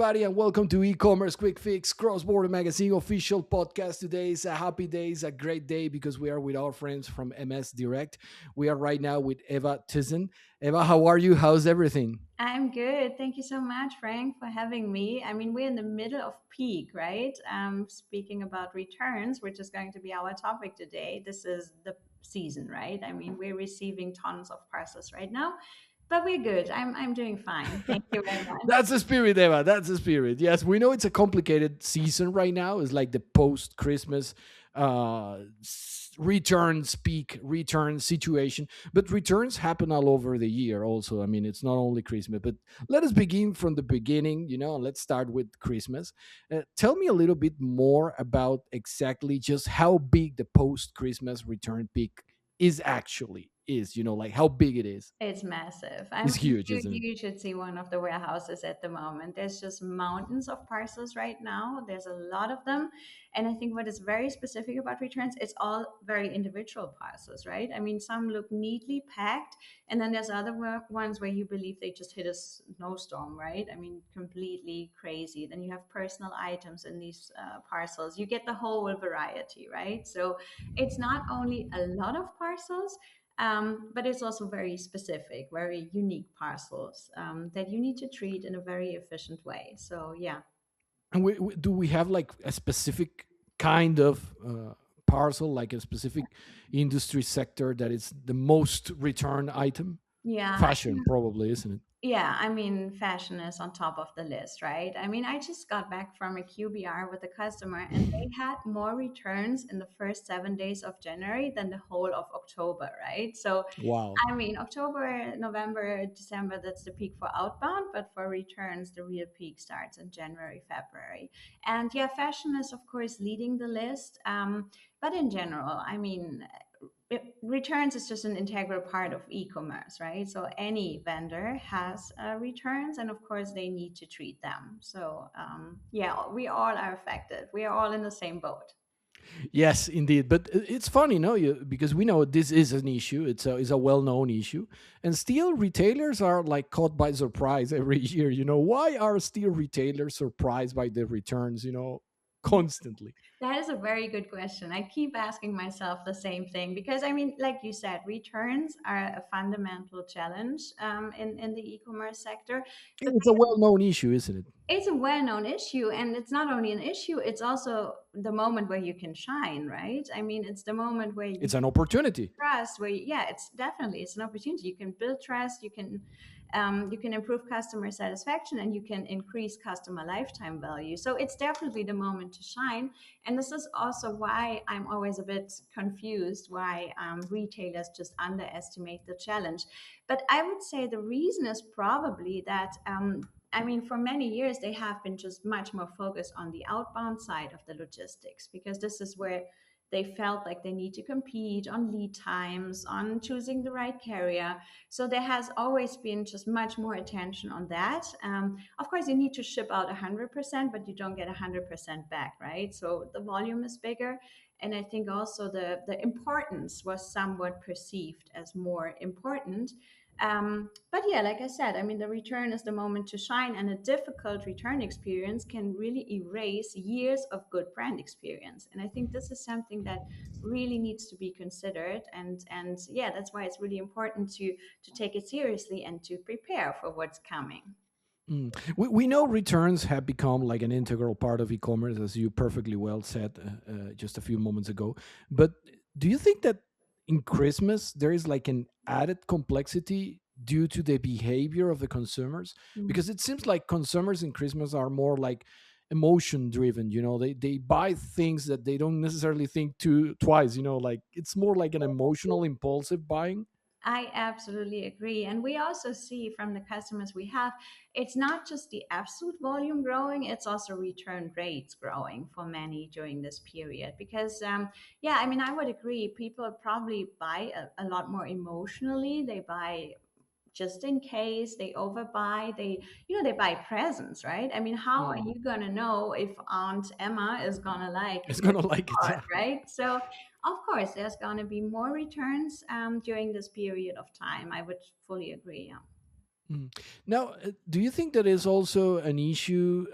everybody, and welcome to E-commerce Quick Fix Cross Border Magazine official podcast. Today is a happy day, it's a great day because we are with our friends from MS Direct. We are right now with Eva Tyssen. Eva, how are you? How's everything? I'm good. Thank you so much, Frank, for having me. I mean, we're in the middle of peak, right? Speaking about returns, which is going to be our topic today, this is the season, right? I mean, we're receiving tons of parcels right now, but we're good. I'm doing fine. Thank you very much. That's the spirit, Eva. That's the spirit. Yes, we know it's a complicated season right now. It's like the post Christmas returns peak return situation, but returns happen all over the year. Also, I mean, it's not only Christmas. But let us begin from the beginning. Let's start with Christmas. Tell me a little bit more about exactly just how big the post Christmas return peak is actually is. Like how big it is. It's massive. I It's mean, huge, you, isn't it? you should see one of the warehouses at the moment. There's just mountains of parcels right now. There's a lot of them. And I think what is very specific about returns, it's all very individual parcels, right? I mean, some look neatly packed, and then there's other ones where you believe they just hit a snowstorm, right? I mean, completely crazy. Then you have personal items in these parcels. You get the whole variety, right? So it's not only a lot of parcels, but it's also very specific, very unique parcels that you need to treat in a very efficient way. So, yeah. And do we have like a specific kind of parcel, like a specific industry sector that is the most return item? Yeah. Fashion, probably, isn't it? Yeah, I mean, fashion is on top of the list, right? I mean, I just got back from a QBR with a customer, and they had more returns in the first 7 days of January than the whole of October, right? So, Wow. I mean, October, November, December, that's the peak for outbound, but for returns, the real peak starts in January, February. And yeah, fashion is, of course, leading the list. But in general, I mean, returns is just an integral part of e-commerce, right? So any vendor has returns, and of course they need to treat them. So yeah, we all are affected. We are all in the same boat. Yes, indeed. But it's funny, no, because we know this is an issue. It's a well-known issue, and still retailers are like caught by surprise every year. Why are still retailers surprised by the returns? Constantly. That is a very good question. I keep asking myself the same thing because, I mean, like you said, returns are a fundamental challenge in the e-commerce sector. But It's a well-known issue, isn't it? it's a well-known issue, and it's not only an issue, it's also the moment where you can shine, right? I mean, it's the moment where you It's an opportunity. trust, where yeah, it's definitely, it's an opportunity. You can build trust, you can improve customer satisfaction, and you can increase customer lifetime value. So it's definitely the moment to shine. And this is also why I'm always a bit confused why retailers just underestimate the challenge. But I would say the reason is probably that I mean, for many years, they have been just much more focused on the outbound side of the logistics because this is where they felt like they need to compete on lead times, on choosing the right carrier. So there has always been just much more attention on that. Of course, you need to ship out 100%, but you don't get 100% back, right? So the volume is bigger. And I think also the importance was somewhat perceived as more important. But yeah, like I said, I mean, the return is the moment to shine, and a difficult return experience can really erase years of good brand experience. And I think this is something that really needs to be considered. And yeah, that's why it's really important to take it seriously and to prepare for what's coming. We know returns have become like an integral part of e-commerce, as you perfectly well said just a few moments ago. But do you think that in Christmas there is like an added complexity due to the behavior of the consumers? Because it seems like consumers in Christmas are more like emotion driven. They buy things that they don't necessarily think twice. Like it's more like an emotional impulsive buying. I absolutely agree. And we also see from the customers we have, it's not just the absolute volume growing, it's also return rates growing for many during this period. Because, yeah, I mean, I would agree, people probably buy a lot more emotionally. They buy just in case, they overbuy, they buy presents, right? I mean, how are Mm. you going to know if Aunt Emma is going to like It's your gonna like it. card, right? So of course there's going to be more returns during this period of time. I would fully agree, yeah. Mm. Now, do you think that is also an issue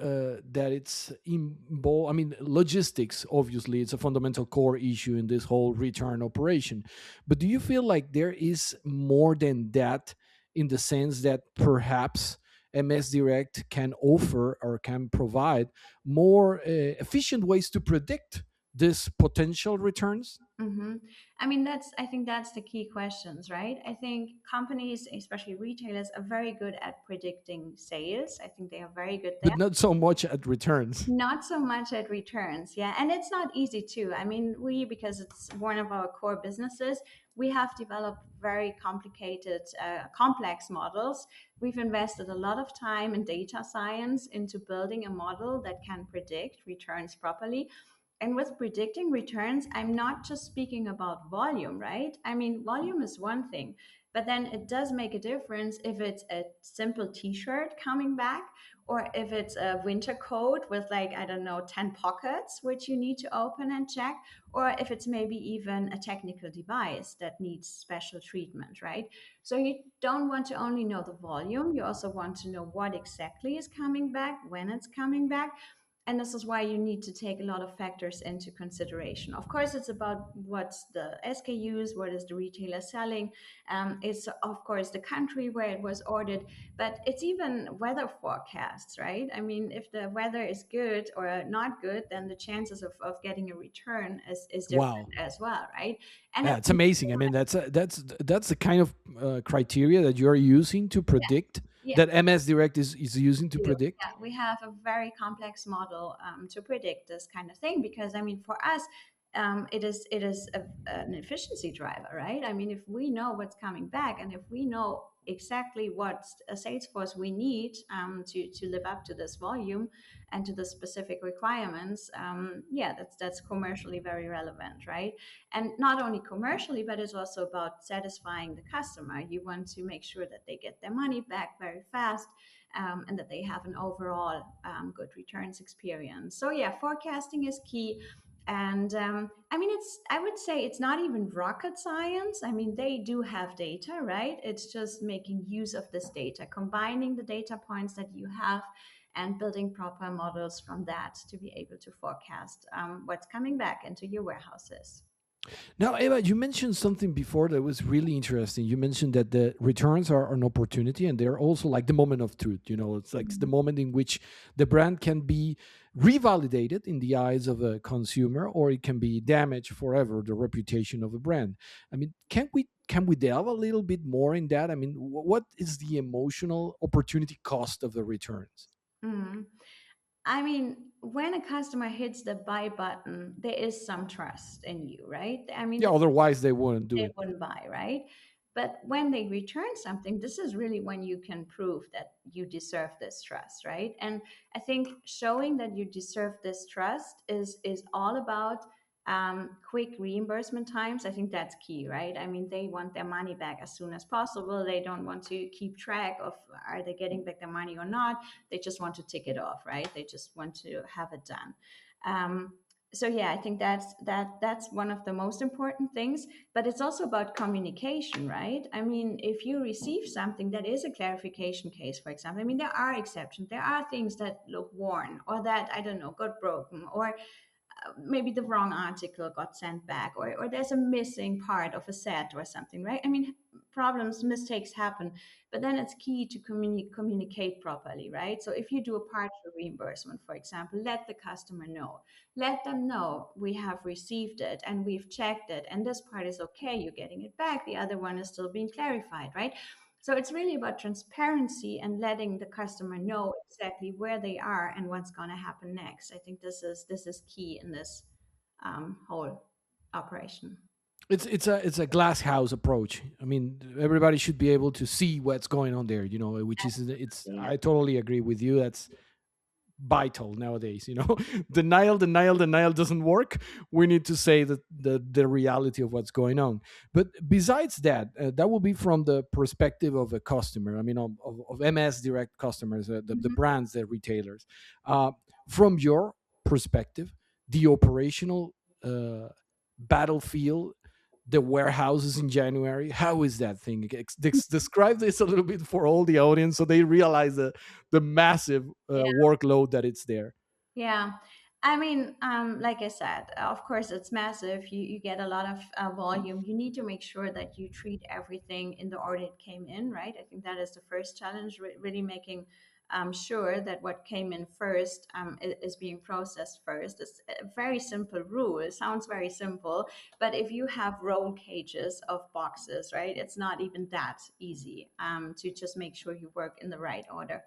that it's involved? I mean, logistics, obviously, it's a fundamental core issue in this whole return operation. But do you feel like there is more than that in the sense that perhaps MS Direct can offer or can provide more efficient ways to predict this potential returns? hmm I mean, I think that's the key questions, right? I think companies, especially retailers, are very good at predicting sales. I think they are very good there. But not so much at returns. Not so much at returns, yeah. And it's not easy too. I mean, because it's one of our core businesses, we have developed very complicated, complex models. We've invested a lot of time and data science into building a model that can predict returns properly. And with predicting returns, I'm not just speaking about volume, right? I mean, volume is one thing, but then it does make a difference if it's a simple t shirt coming back, or if it's a winter coat with, like, I don't know, 10 pockets which you need to open and check, or if it's maybe even a technical device that needs special treatment, right? So you don't want to only know the volume, you also want to know what exactly is coming back, when it's coming back. And this is why you need to take a lot of factors into consideration. Of course, it's about what's the SKUs, what is the retailer selling. It's, of course, the country where it was ordered, but it's even weather forecasts, right? I mean, if the weather is good or not good, then the chances of getting a return is different Wow. as well, right? And Yeah, it's amazing. I mean, that's the kind of criteria that you're using to predict yeah, that MS Direct is using to do. predict. Yeah, we have a very complex model to predict this kind of thing, because I mean, for us, it is an efficiency driver, right? I mean, if we know what's coming back, and if we know exactly what a sales force we need to live up to this volume and to the specific requirements, yeah, that's commercially very relevant, right? And not only commercially, but it's also about satisfying the customer. You want to make sure that they get their money back very fast, and that they have an overall good returns experience. So yeah, forecasting is key. And I mean, I would say it's not even rocket science. I mean, they do have data, right? It's just making use of this data, combining the data points that you have, and building proper models from that to be able to forecast what's coming back into your warehouses. Now, Eva, you mentioned something before that was really interesting. You mentioned that the returns are an opportunity and they're also like the moment of truth. You know, it's like it's the Mhm. moment in which the brand can be revalidated in the eyes of a consumer, or it can be damaged forever, the reputation of a brand. I mean, can we delve a little bit more in that? I mean, what is the emotional opportunity cost of the returns? Mm. I mean, when a customer hits the buy button, there is some trust in you, right? I mean, Yeah, otherwise they wouldn't do they it. wouldn't buy, right? But when they return something, this is really when you can prove that you deserve this trust, right? And I think showing that you deserve this trust is all about quick reimbursement times. I think that's key, right? I mean, they want their money back as soon as possible. They don't want to keep track of, are they getting back their money or not. They just want to tick it off, right? They just want to have it done. So yeah, I think that's one of the most important things. But it's also about communication, right? I mean, if you receive something that is a clarification case, for example, I mean, there are exceptions, there are things that look worn, or that, I don't know, got broken, or maybe the wrong article got sent back, or there's a missing part of a set or something, right? I mean, problems, mistakes happen, but then it's key to communicate properly, right? So if you do a partial reimbursement, for example, let the customer know, let them know we have received it and we've checked it, and this part is okay, you're getting it back, the other one is still being clarified, right? So it's really about transparency and letting the customer know exactly where they are and what's going to happen next. I think this is key in this whole operation. It's a glass house approach. I mean, everybody should be able to see what's going on there. You know, which is it's. Yeah. I totally agree with you. That's vital nowadays. You know, denial doesn't work. We need to say that the reality of what's going on. But besides that, that will be from the perspective of a customer. I mean, of MS Direct customers, the Mhm. brands, the retailers. Uh, from your perspective, the operational battlefield, the warehouses in January. How is that thing? Describe this a little bit for all the audience so they realize the massive workload that it's there. Yeah. I mean, like I said, of course, it's massive. You get a lot of volume. You need to make sure that you treat everything in the order it came in, right? I think that is the first challenge, really making sure that what came in first is being processed first. It's a very simple rule. It sounds very simple, but if you have roll cages of boxes, right, it's not even that easy to just make sure you work in the right order.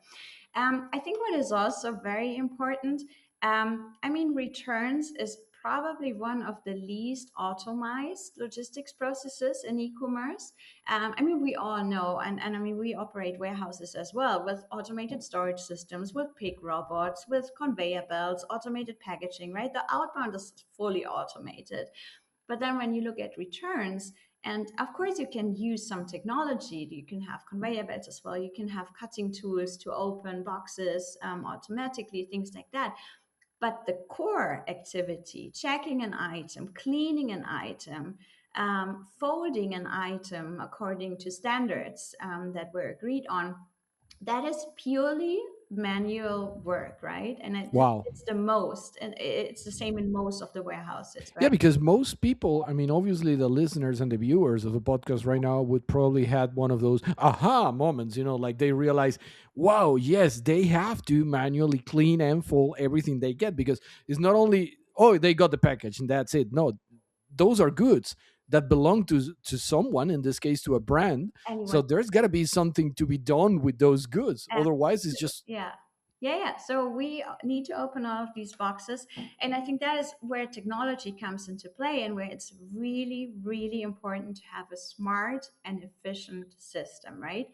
I think what is also very important, I mean, returns is probably one of the least automized logistics processes in e-commerce. I mean, we all know, and I mean, we operate warehouses as well with automated storage systems, with pick robots, with conveyor belts, automated packaging, right? The outbound is fully automated. But then when you look at returns, and of course, you can use some technology. You can have conveyor belts as well. You can have cutting tools to open boxes automatically, things like that. But the core activity, checking an item, cleaning an item, folding an item according to standards that were agreed on, that is purely manual work, right? And Wow. it's the most, and it's the same in most of the warehouses, Yeah, right? because most people, I mean, obviously the listeners and the viewers of the podcast right now would probably had one of those aha moments, like they realize, wow, yes, they have to manually clean and fold everything they get, because it's not only, oh, they got the package and that's it. No, those are goods that belong to someone, in this case to a brand. So Anyone. there's got to be something to be done with those goods. Otherwise it's just Yeah. Yeah. So we need to open all of these boxes. And I think that is where technology comes into play and where it's really, really important to have a smart and efficient system, right?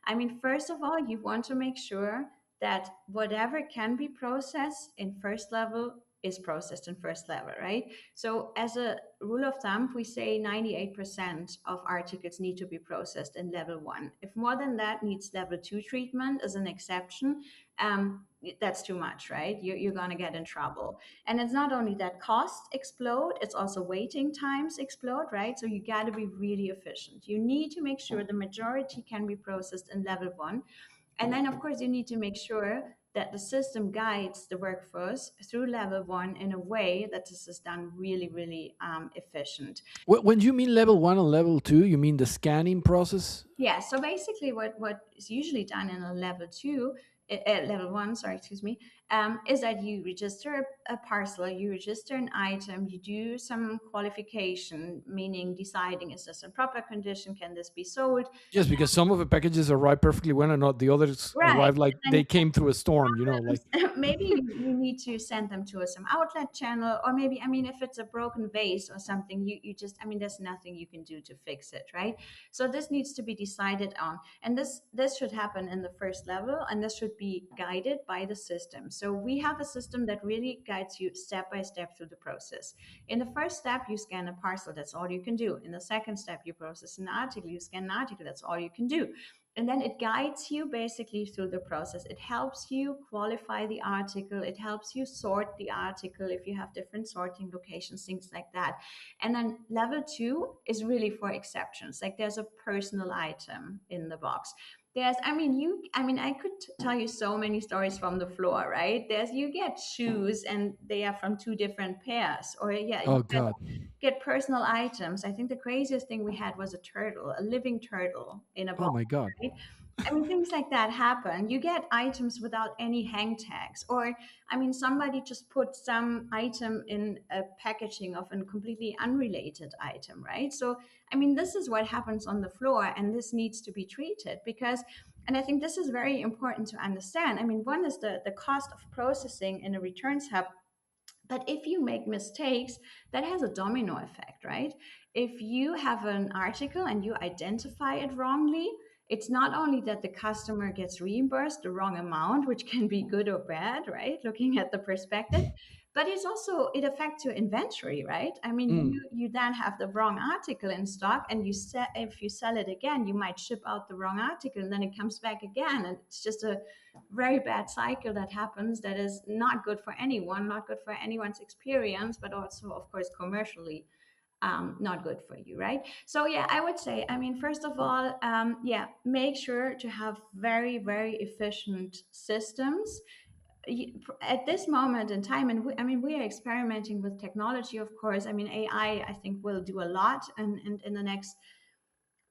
I mean, first of all, you want to make sure that whatever can be processed in first level is processed in first level, right? So, as a rule of thumb, we say 98% of articles need to be processed in level one. If more than that needs level two treatment as an exception, that's too much, right? You're going to get in trouble. And it's not only that costs explode, it's also waiting times explode, right? So, you got to be really efficient. You need to make sure the majority can be processed in level one. And then, of course, you need to make sure that the system guides the workforce through level one in a way that this is done really, really efficient. when you mean level 1 and level 2, you mean the scanning process? Yeah. So basically, what is usually done in a level two, level one, sorry, excuse me, is that you register a parcel, you register an item, you do some qualification, meaning deciding is this in proper condition, can this be sold, Yes, because some of the packages arrive perfectly well, and not the others right? arrive like And they came through a storm. Like maybe you need to send them to some outlet channel, or maybe, I mean, if it's a broken vase or something, you just, I mean, there's nothing you can do to fix it, right? So this needs to be decided on, and this should happen in the first level, and this should be guided by the system. So we have a system that really guides you step by step through the process. In the first step, you scan a parcel, that's all you can do. In the second step, you process an article, you scan an article, that's all you can do. And then it guides you basically through the process. It helps you qualify the article, it helps you sort the article if you have different sorting locations, things like that. And then level two is really for exceptions, like there's a personal item in the box. There's, I mean, I could tell you so many stories from the floor, right? There's, you get shoes and they are from two different pairs, or yeah, you oh god, get personal items. I think the craziest thing we had was a turtle, a living turtle in a oh box, my god, right? I mean, things like that happen. You get items without any hang tags, or I mean, somebody just put some item in a packaging of a completely unrelated item, right? So, I mean, this is what happens on the floor, and this needs to be treated because. And I think this is very important to understand. I mean, one is the cost of processing in a returns hub, but if you make mistakes, that has a domino effect, right? If you have an article and you identify it wrongly, it's not only that the customer gets reimbursed the wrong amount, which can be good or bad, right? Looking at the perspective, but it's also, it affects your inventory, right? I mean, mm. you then have the wrong article in stock, and if you sell it again, you might ship out the wrong article, and then it comes back again, and it's just a very bad cycle that happens that is not good for anyone, not good for anyone's experience, but also, of course, commercially. not good for you, right? So yeah, I would say, I mean, first of all, yeah, make sure to have very, very efficient systems at this moment in time. And I mean, we are experimenting with technology, of course. I mean, I think will do a lot, and in the next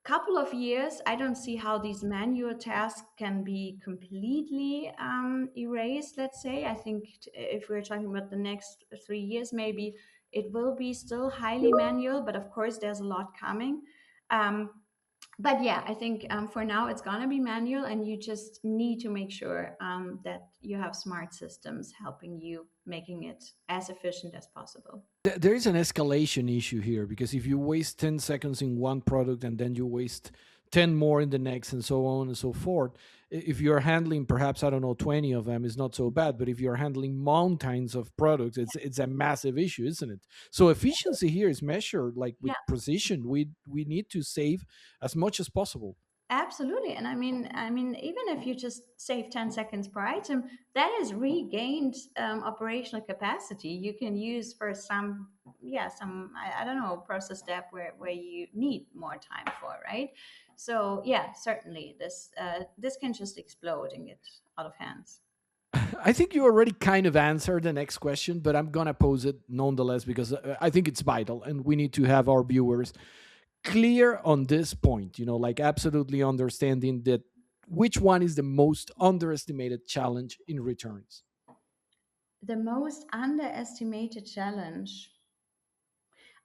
couple of years, I don't see how these manual tasks can be completely erased. Let's say, I think if we're talking about the next 3 years, maybe it will be still highly manual, but of course, there's a lot coming. Um, but yeah, I think for now it's gonna be manual, and you just need to make sure that you have smart systems helping you making it as efficient as possible. There is an escalation issue here, because if you waste 10 seconds in one product and then you waste 10 more in the next, and so on and so forth, if you're handling perhaps, I don't know, 20 of them, is not so bad, but if you're handling mountains of products, it's a massive issue, isn't it? So efficiency here is measured like with Yeah. precision. We need to save as much as possible. Absolutely. And I mean, even if you just save 10 seconds per item, that is regained operational capacity you can use for some, yeah, some, I don't know, process step where you need more time for, right? So yeah, certainly this can just explode and get out of hands. I think you already kind of answered the next question, but I'm gonna pose it nonetheless, because I think it's vital, and we need to have our viewers clear on this point. Like absolutely understanding that which one is the most underestimated challenge in returns. The most underestimated challenge,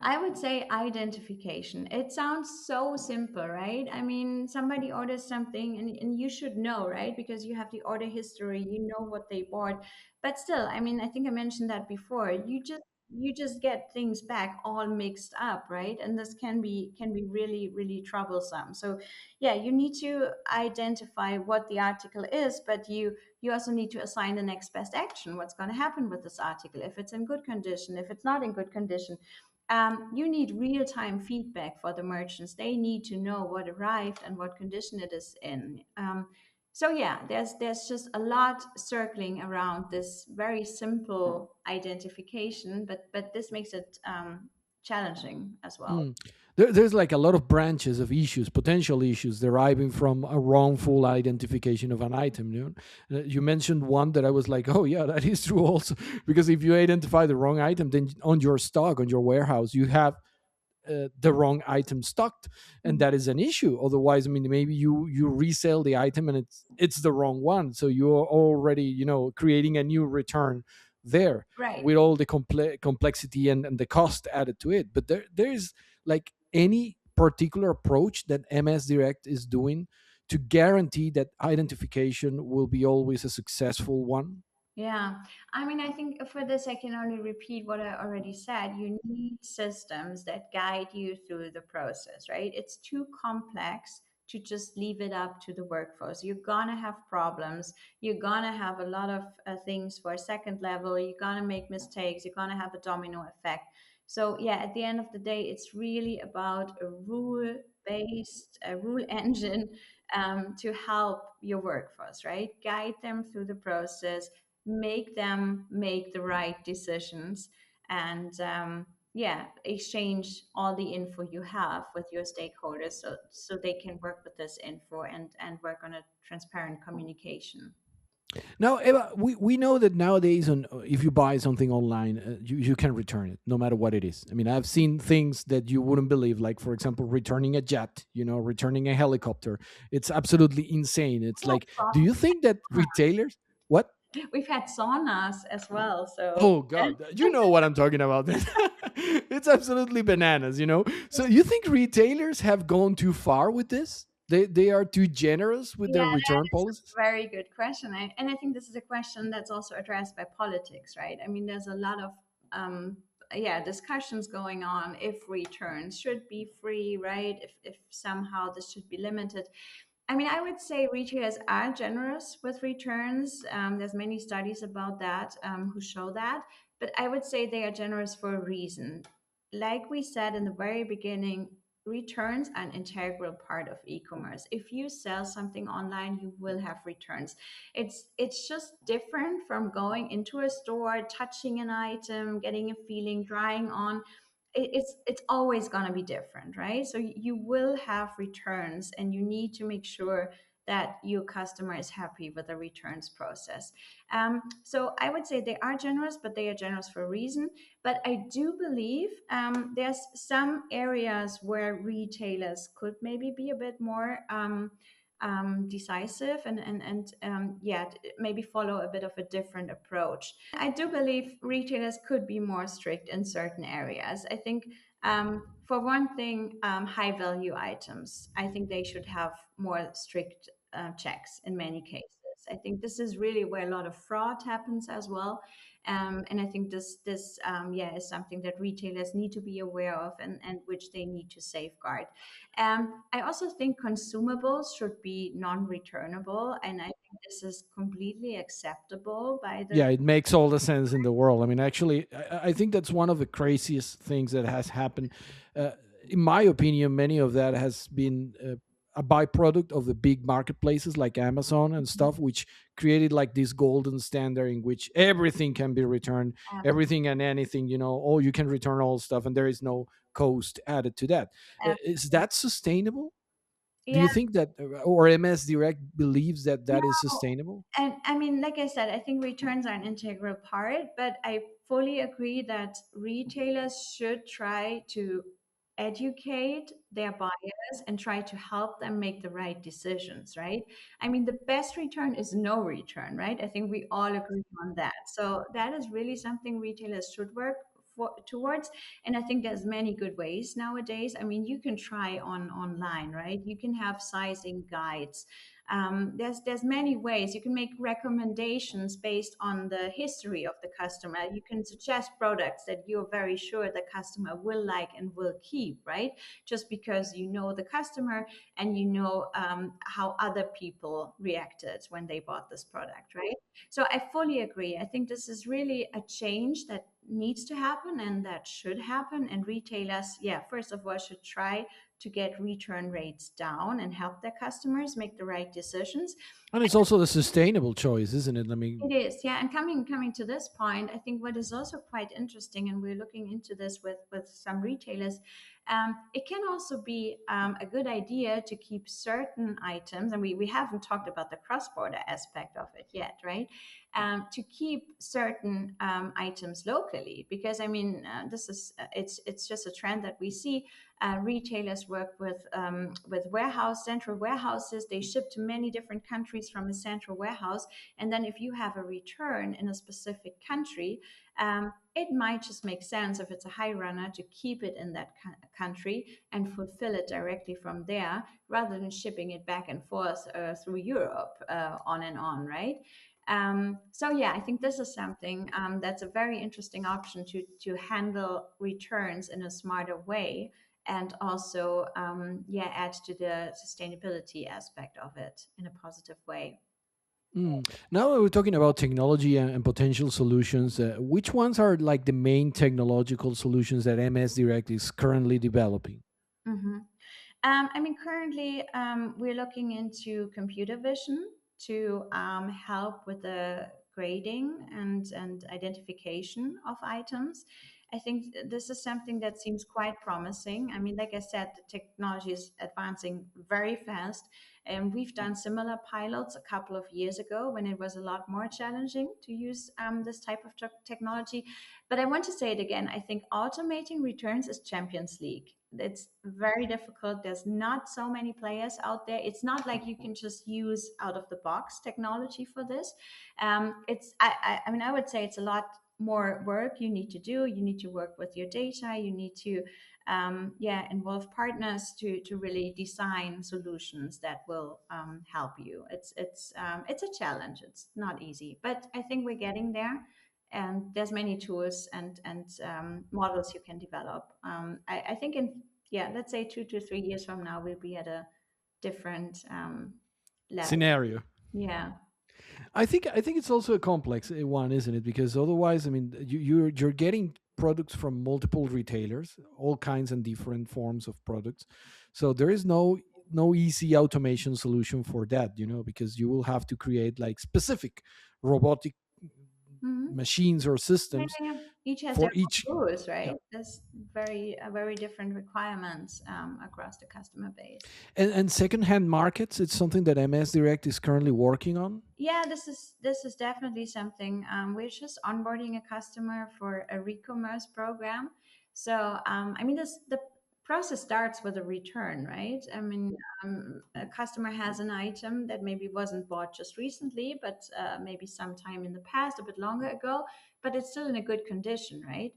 I would say identification. It sounds so simple, right? I mean, somebody orders something and you should know, right? Because you have the order history, you know what they bought. But still, I mean, I think I mentioned that before. You just get things back all mixed up, right? And this can be really, really troublesome. So yeah, you need to identify what the article is, but you also need to assign the next best action. What's going to happen with this article? If it's in good condition, if it's not in good condition, you need real time feedback for the merchants. They need to know what arrived and what condition it is in. So yeah, there's just a lot circling around this very simple identification, but this makes it challenging as well. Mm. There's like a lot of branches of issues, potential issues deriving from a wrongful identification of an item. You mentioned one that I was like, oh yeah, that is true also, because if you identify the wrong item, then on your stock, on your warehouse, you have the wrong item stocked, and Mhm. that is an issue. Otherwise, I mean, maybe you resell the item and it's the wrong one, so you're already creating a new return there, Right. with all the complexity and the cost added to it. But there is like any particular approach that MS Direct is doing to guarantee that identification will be always a successful one. Yeah, I mean, I think for this, I can only repeat what I already said. You need systems that guide you through the process, right? It's too complex to just leave it up to the workforce. You're gonna have problems. You're gonna have a lot of things for a second level. You're gonna make mistakes. You're gonna have a domino effect. So, yeah, at the end of the day, it's really about a rule-based, a rule engine to help your workforce, right? Guide them through the process, make them make the right decisions, and yeah, exchange all the info you have with your stakeholders, so they can work with this info and work on a transparent communication. Now, Eva, we know that nowadays, if you buy something online, you can return it no matter what it is. I mean, I've seen things that you wouldn't believe, like, for example, returning a jet, returning a helicopter. It's absolutely insane. It's like, do you think that retailers, what? We've had saunas as well, so Oh, God, you know what I'm talking about. It's absolutely bananas. So you think retailers have gone too far with this? They are too generous with yeah, their that return is a policies? very good question. And I think this is a question that's also addressed by politics, right? I mean, there's a lot of um, yeah, discussions going on if returns should be free, right? If somehow this should be limited. I mean, I would say retailers are generous with returns. There's many studies about that who show that, but I would say they are generous for a reason. Like we said in the very beginning, returns are an integral part of e-commerce. If you sell something online, you will have returns. It's just different from going into a store, touching an item, getting a feeling, trying on. it's always going to be different, right? So you will have returns, and you need to make sure that your customer is happy with the returns process. So I would say they are generous, but they are generous for a reason. But I do believe there's some areas where retailers could maybe be a bit more decisive, and yeah, maybe follow a bit of a different approach. I do believe retailers could be more strict in certain areas. I think, for one thing, high value items, I think they should have more strict checks in many cases. I think this is really where a lot of fraud happens as well. And I think this yeah, is something that retailers need to be aware of, and which they need to safeguard. I also think consumables should be non-returnable, and I think this is completely acceptable by the. Yeah, it makes all the sense in the world. I mean, actually, I think that's one of the craziest things that has happened. Uh, in my opinion, many of that has been a byproduct of the big marketplaces like Amazon and stuff, which created like this golden standard in which everything can be returned, everything and anything, oh, you can return all stuff, and there is no cost added to that. Is Absolutely. that sustainable? Do Yeah. you think that, or MS Direct believes that that is sustainable? And I mean, like I said, I think returns are an integral part, but I fully agree that retailers should try to educate their buyers and try to help them make the right decisions, right? I mean, the best return is no return, right? I think we all agree on that. So that is really something retailers should work towards. And I think there's many good ways nowadays. I mean, you can try on online, right? You can have sizing guides. There's many ways you can make recommendations based on the history of the customer. You can suggest products that you're very sure the customer will like and will keep, right? Just because you know the customer, and you know how other people reacted when they bought this product, right? So I fully agree. I think this is really a change that needs to happen and that should happen. And retailers, yeah, first of all, should try to get return rates down and help their customers make the right decisions. And it's also the sustainable choice, isn't it? I It mean, is, yeah. And coming to this point, I think what is also quite interesting, and we're looking into this with some retailers, it can also be a good idea to keep certain items, and we haven't talked about the cross-border aspect of it yet, right? To keep certain items locally, because I mean, this is it's just a trend that we see. Retailers work with central warehouses. They ship to many different countries from a central warehouse, and then if you have a return in a specific country, it might just make sense if it's a high runner to keep it in that country and fulfill it directly from there, rather than shipping it back and forth through Europe, on and on, right? So yeah, I think this is something that's a very interesting option to handle returns in a smarter way, and also yeah, add to the sustainability aspect of it in a positive way. now that we're talking about technology and potential solutions, which ones are like the main technological solutions that MS Direct is currently developing? Mhm. I mean, currently, we're looking into computer vision to help with the grading and identification of items. I think this is something that seems quite promising. I mean, like I said, the technology is advancing very fast, and we've done similar pilots a couple of years ago when it was a lot more challenging to use this type of technology. But I want to say it again. I think automating returns is Champions League. It's very difficult. There's not so many players out there. It's not like you can just use out of the box technology for this. I mean, I would say it's a lot more work you need to do. You need to work with your data. You need to, yeah, involve partners to really design solutions that will help you. It's a challenge. It's not easy, but I think we're getting there, and there's many tools and models you can develop. I think in, yeah, let's say 2 to 3 years from now, we'll be at a different level. Scenario. Yeah. I think it's also a complex one, isn't it? Because otherwise, I mean, you're getting products from multiple retailers, all kinds and different forms of products. So there is no easy automation solution for that, because you will have to create like specific robotic Hmm. machines or Yeah, systems yeah, Each has their for each. own rules, Yeah. right? There's very different requirements across the customer base. And secondhand markets, it's something that MS Direct is currently working on. Yeah, this is definitely something. We're just onboarding a customer for a Recommerce program. So I mean, this the process starts with a return, right? I mean, a customer has an item that maybe wasn't bought just recently, but maybe sometime in the past, a bit longer ago, but it's still in a good condition, right?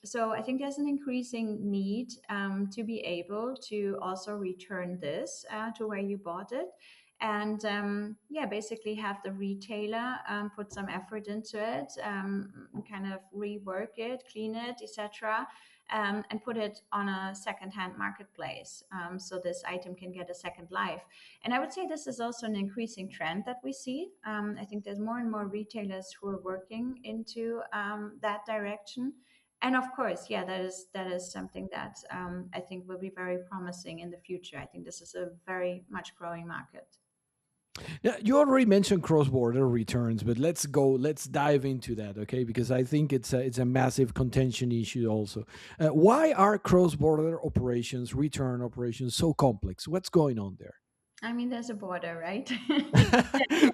So I think there's an increasing need to be able to also return this to where you bought it, and yeah, basically have the retailer put some effort into it, kind of rework it, clean it, etc., and put it on a second-hand marketplace, so this item can get a second life. And I would say this is also an increasing trend that we see. I think there's more and more retailers who are working into that direction. And of course, yeah, that is something that I think will be very promising in the future. I think this is a very much growing market. Yeah, you already mentioned cross-border returns, but let's dive into that, okay? Because I think it's a massive contention issue also. Why are cross-border operations, return operations, so complex? What's going on there? I mean, there's a border, right?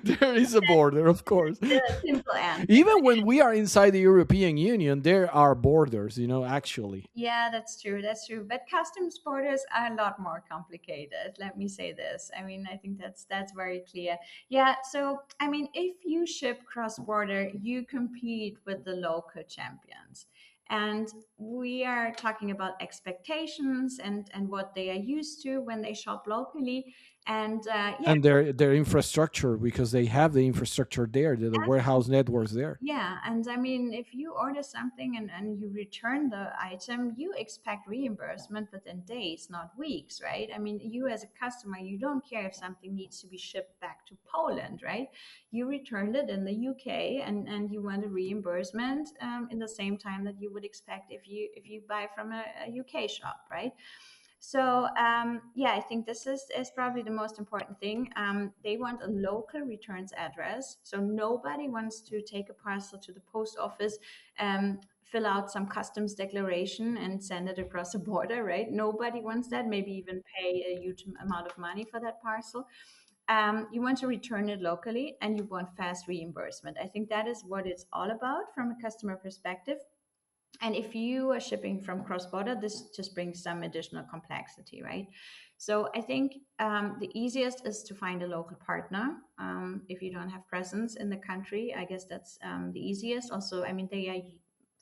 There is a border, of course. The simple answer. Even when we are inside the European Union, there are borders, actually. Yeah, that's true. That's true. But customs borders are a lot more complicated. Let me say this. I mean, I think that's very clear. Yeah. So, I mean, if you ship cross border, you compete with the local champions, and we are talking about expectations and what they are used to when they shop locally. And yeah, And their infrastructure, because they have the infrastructure there, the warehouse networks there. yeah, and I mean, if you order something and you return the item, you expect reimbursement within days, not weeks, right? I mean, you as a customer, you don't care if something needs to be shipped back to Poland, right? You returned it in the UK, and you want a reimbursement in the same time that you would expect if you buy from a UK shop, right? So yeah, I think this is probably the most important thing. They want a local returns address, so nobody wants to take a parcel to the post office, fill out some customs declaration, and send it across the border, right? Nobody wants that. Maybe even pay a huge amount of money for that parcel. You want to return it locally, and you want fast reimbursement. I think that is what it's all about from a customer perspective. And if you are shipping from cross border, this just brings some additional complexity, right? So I think the easiest is to find a local partner. If you don't have presence in the country, I guess that's the easiest. Also, I mean, they are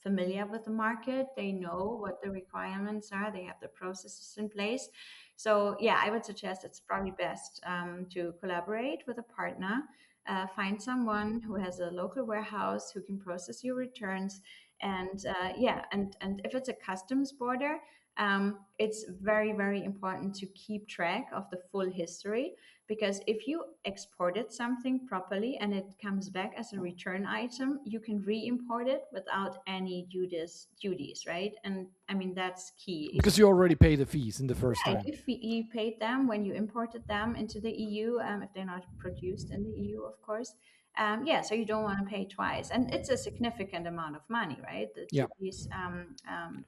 familiar with the market, they know what the requirements are, they have the processes in place. So yeah, I would suggest it's probably best to collaborate with a partner, find someone who has a local warehouse who can process your returns. And yeah, and if it's a customs border, it's very important to keep track of the full history, because if you exported something properly and it comes back as a return item, you can re-import it without any duties, right? And I mean, that's key. Because you already pay the fees in the first Right, time. if you paid them when you imported them into the EU, if they're not produced in the EU, of course. Yeah, so you don't want to pay twice, and it's a significant amount of money, right? The Yeah. duties.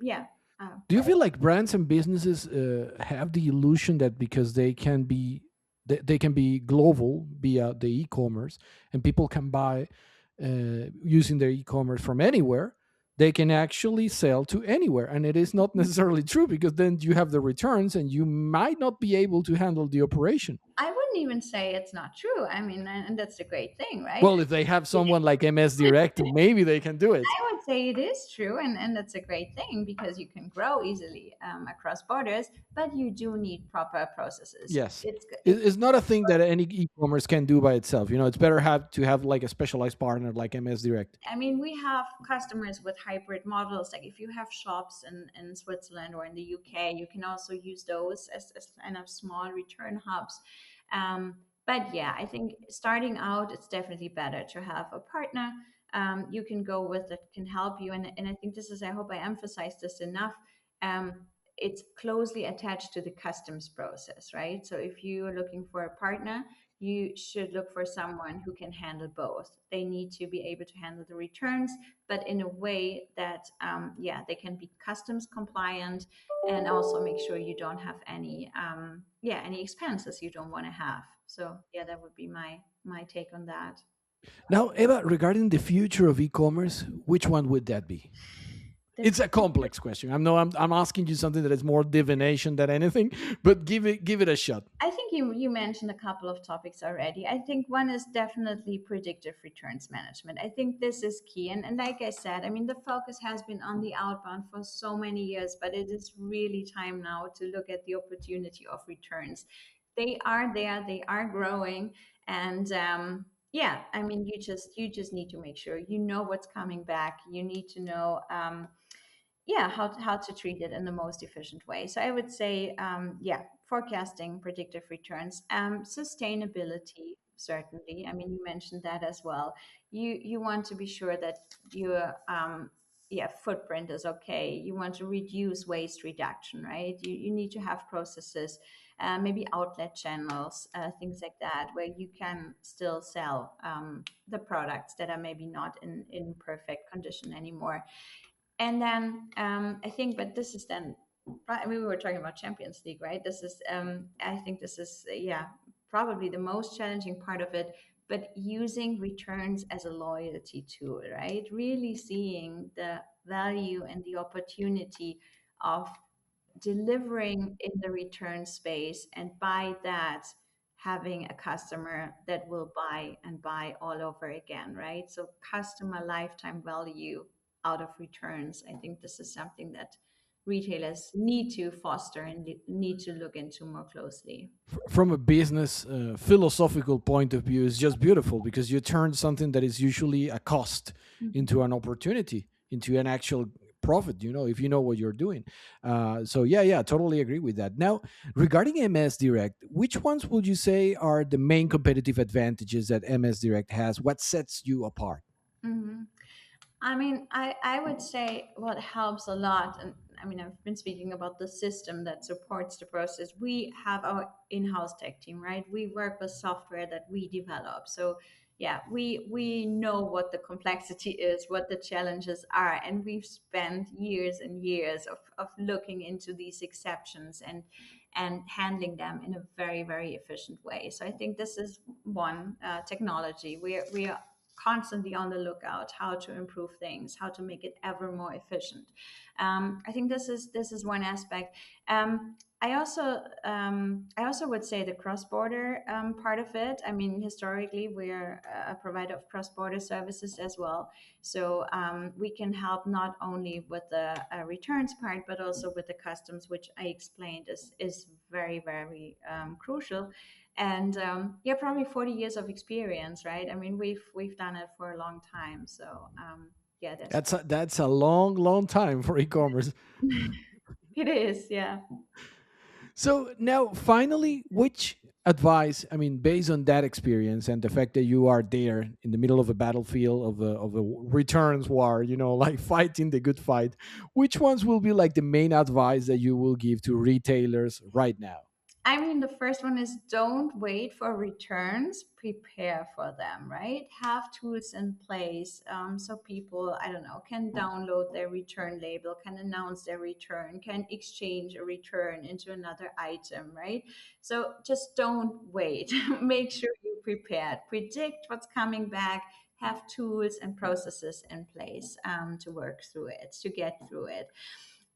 Yeah. Do you feel like brands and businesses have the illusion that because they can be global via the e-commerce, and people can buy using their e-commerce from anywhere, they can actually sell to anywhere, and it is not necessarily true, because then you have the returns and you might not be able to handle the operation. I wouldn't even say it's not true. I mean, and that's the great thing, right? Well, if they have someone like MS Direct, maybe they can do it. I would say it is true, and that's a great thing because you can grow easily across borders, but you do need proper processes. Yes. It's It's not a thing that any e-commerce can do by itself. It's better have to have like a specialized partner like MS Direct. I mean, we have customers with hybrid models. Like if you have shops in Switzerland or in the UK, you can also use those as kind of small return hubs. But yeah, I think starting out, it's definitely better to have a partner you can go with that can help you. And I think this is, I hope I emphasize this enough. Um, it's closely attached to the customs process, right? So if you are looking for a partner, you should look for someone who can handle both. They need to be able to handle the returns, but in a way that, yeah, they can be customs compliant, and also make sure you don't have any, yeah, any expenses you don't want to have. So yeah, that would be my take on that. Now, Eva, regarding the future of e-commerce, which one would that be? The It's a complex question. I know I'm asking you something that is more divination than anything, but give it a shot. I think you mentioned a couple of topics already. I think one is definitely predictive returns management. I think this is key. And like I said, I mean, the focus has been on the outbound for so many years, but it is really time now to look at the opportunity of returns. They are there, they are growing. And yeah, I mean, you just need to make sure you know what's coming back. You need to know, yeah, how to treat it in the most efficient way. So I would say, yeah, forecasting, predictive returns, sustainability, certainly. I mean, you mentioned that as well. You want to be sure that your, yeah, footprint is okay. You want to reduce waste reduction, right? You need to have processes, maybe outlet channels, things like that, where you can still sell, the products that are maybe not in perfect condition anymore. And then, I think, but this is then, I mean, we were talking about Champions League, right? This is, I think this is, yeah, probably the most challenging part of it. But using returns as a loyalty tool, right? Really seeing the value and the opportunity of delivering in the return space, and by that having a customer that will buy and buy all over again, right? So customer lifetime value out of returns, I think this is something that retailers need to foster and need to look into more closely. From a business philosophical point of view, is just beautiful because you turn something that is usually a cost into an opportunity, into an actual profit, if you know what you're doing. So yeah, totally agree with that. Now, regarding MS Direct, which ones would you say are the main competitive advantages that MS Direct has? What sets you apart? Mhm. I mean, I would say what helps a lot, and I mean, I've been speaking about the system that supports the process. We have our in-house tech team, right? We work with software that we develop. So yeah, we know what the complexity is, what the challenges are, and we've spent years and years of looking into these exceptions and handling them in a very, very efficient way. So I think this is one, technology. We are constantly on the lookout how to improve things, how to make it ever more efficient. I think this is one aspect. I also would say the cross-border, part of it. I mean, historically, we're a provider of cross-border services as well, so we can help not only with the, returns part, but also with the customs, which I explained is very, very, crucial. And yeah, probably 40 years of experience, right? I mean, we've done it for a long time. So yeah, that's That's a long, long time for e-commerce. it is, yeah. So now, finally, which advice? I mean, based on that experience and the fact that you are there in the middle of a battlefield of a returns war, like fighting the good fight, which ones will be like the main advice that you will give to retailers right now? I mean, the first one is don't wait for returns, prepare for them, right? Have tools in place, so people, I don't know, can download their return label, can announce their return, can exchange a return into another item, right? So just don't wait. Make sure you're prepared, predict what's coming back, have tools and processes in place, to work through it, to get through it.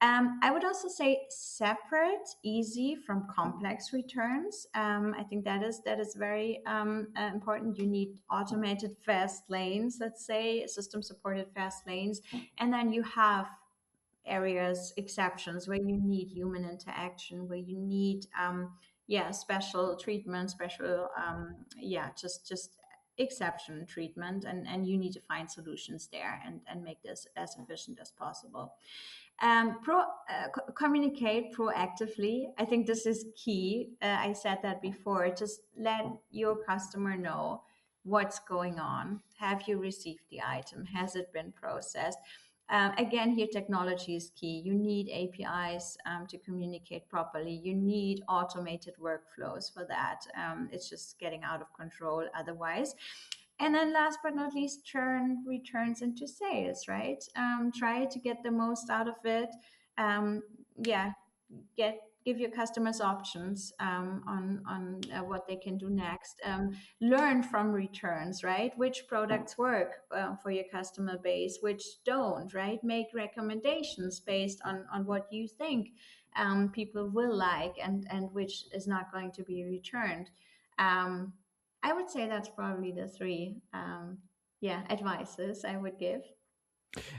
I would also say separate easy from complex returns. I think that is very, important. You need automated fast lanes, let's say, system supported fast lanes, and then you have areas, exceptions, where you need human interaction, where you need, yeah, special treatment, special, yeah, just exception treatment, and you need to find solutions there and make this as efficient as possible. Communicate proactively. I think this is key. I said that before. Just let your customer know what's going on. Have you received the item? Has it been processed? Again, here technology is key. You need APIs to communicate properly. You need automated workflows for that. It's just getting out of control otherwise. And then last but not least, turn returns into sales, right? Try to get the most out of it. Yeah, get give your customers options on what they can do next. Learn from returns, right? Which products work for your customer base, which don't, right? Make recommendations based on what you think people will like, and which is not going to be returned. um, I would say that's probably the three yeah, advices I would give.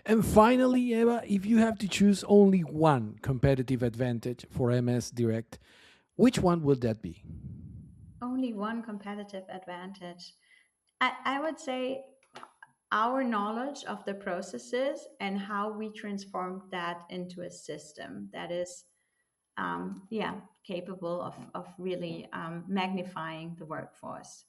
And finally, Eva, if you have to choose only one competitive advantage for MS Direct, which one would that be? Only one competitive advantage. I would say our knowledge of the processes and how we transform that into a system that is, yeah, capable of really magnifying the workforce.